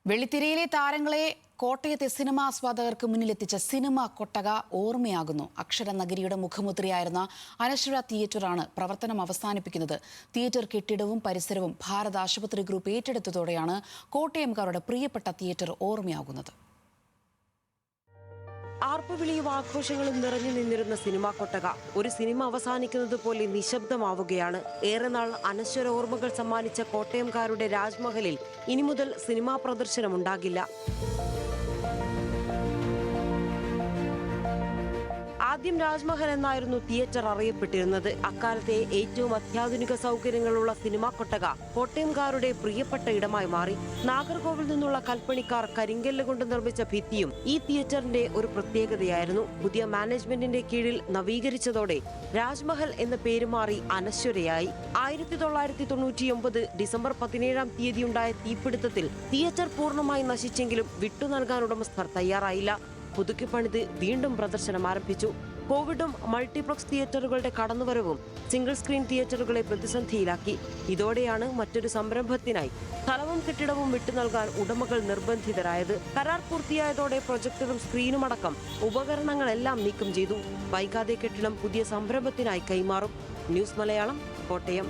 വെള്ളിത്തിരയിലെ താരങ്ങളെ കോട്ടയത്തെ cinema ആസ്വാദകർക്ക് മുന്നിലെത്തിച്ച cinema കൊട്ടക ഓർമ്മയാകുന്നു. അക്ഷരനഗരിയുടെ മുഖമുദ്രയായിരുന്ന അനശ്വര തിയേറ്ററാണ് പ്രവർത്തനം അവസാനിപ്പിക്കുന്നത്. തിയേറ്റർ കെട്ടിടവും പരിസരവും ഭാരത് ആശുപത്രി ഗ്രൂപ്പ് ഏറ്റെടുത്തതോടെയാണ് കോട്ടയംകാരുടെ പ്രിയപ്പെട്ട തിയേറ്റർ ഓർമ്മയാകുന്നത്. ആർപ്പുവിളിയും ആഘോഷങ്ങളും നിറഞ്ഞു നിന്നിരുന്ന സിനിമാ കൊട്ടക ഒരു സിനിമ അവസാനിക്കുന്നത് പോലെ നിശബ്ദമാവുകയാണ്. ഏറെ നാൾ അനശ്വര ഓർമ്മകൾ സമ്മാനിച്ച കോട്ടയംകാരുടെ രാജ്മഹലിൽ ഇനി മുതൽ സിനിമാ പ്രദർശനമുണ്ടാകില്ല. ആദ്യം രാജ്മഹൽ എന്നായിരുന്നു തിയേറ്റർ അറിയപ്പെട്ടിരുന്നത്. അക്കാലത്തെ ഏറ്റവും അത്യാധുനിക സൗകര്യങ്ങളുള്ള സിനിമാ കൊട്ടക കോട്ടയംകാരുടെ പ്രിയപ്പെട്ട ഇടമായി മാറി. നാഗർകോവിൽ നിന്നുള്ള കൽപ്പണിക്കാർ കരിങ്കല്ല് കൊണ്ട് നിർമ്മിച്ച ഭിത്തിയും ഈ തിയേറ്ററിന്റെ ഒരു പ്രത്യേകതയായിരുന്നു. പുതിയ മാനേജ്മെന്റിന്റെ കീഴിൽ നവീകരിച്ചതോടെ രാജ്മഹൽ എന്ന പേര് മാറി അനശ്വരയായി. 1999 ഡിസംബർ 17 തീയതിയുണ്ടായ തീപിടുത്തത്തിൽ തിയേറ്റർ പൂർണ്ണമായി നശിച്ചെങ്കിലും വിട്ടു നൽകാൻ ഉടമസ്ഥർ തയ്യാറായില്ല. പുതുക്കി പണിത് വീണ്ടും പ്രദർശനം ആരംഭിച്ചു. കോവിഡും മൾട്ടിപ്ലക്സ് തിയേറ്ററുകളുടെ കടന്നുവരവും സിംഗിൾ സ്ക്രീൻ തിയേറ്ററുകളെ പ്രതിസന്ധിയിലാക്കി. ഇതോടെയാണ് മറ്റൊരു സംരംഭത്തിനായി സ്ഥലവും കെട്ടിടവും വിട്ടു നൽകാൻ ഉടമകൾ നിർബന്ധിതരായത്. കരാർ പൂർത്തിയായതോടെ പ്രൊജക്ടറും സ്ക്രീനും അടക്കം ഉപകരണങ്ങളെല്ലാം നീക്കം ചെയ്തു. വൈകാതെ കെട്ടിടം പുതിയ സംരംഭത്തിനായി കൈമാറും. ന്യൂസ് മലയാളം, കോട്ടയം.